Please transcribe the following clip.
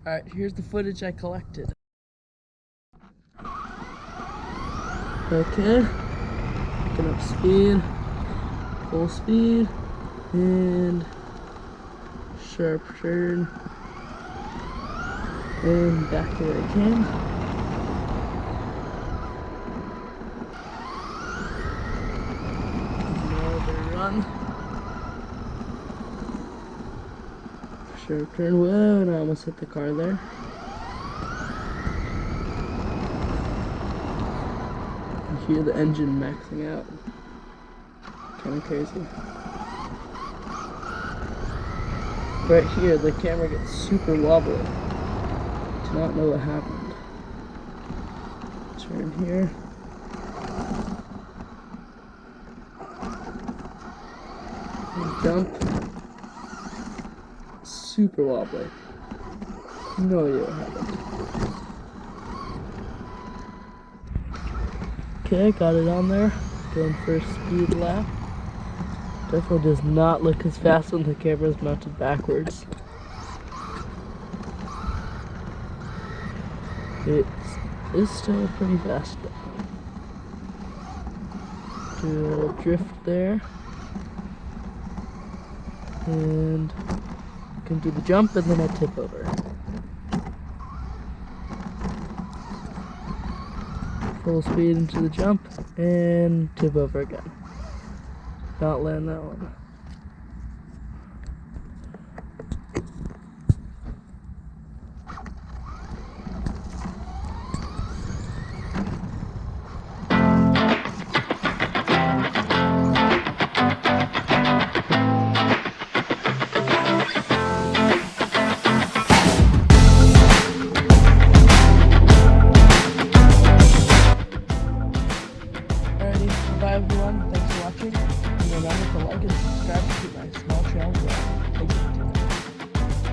Alright, here's the footage I collected. Okay, picking up speed, full speed, and sharp turn, and back to where I came. Another run. Sharp turn, whoa, and I almost hit the car there. You hear the engine maxing out. Kinda crazy. Right here, the camera gets super wobbly. Do not know what happened. Turn here. And jump. Super wobbly. No idea what happened. Okay, got it on there. Going for a speed lap. Definitely does not look as fast when the camera is mounted backwards. It is still pretty fast though. Do a little drift there. And can do the jump and then I tip over. Full speed into the jump and tip over again. Not land that one. Alrighty, bye everyone. Thanks for watching. And remember to like and subscribe to keep my small channel growing.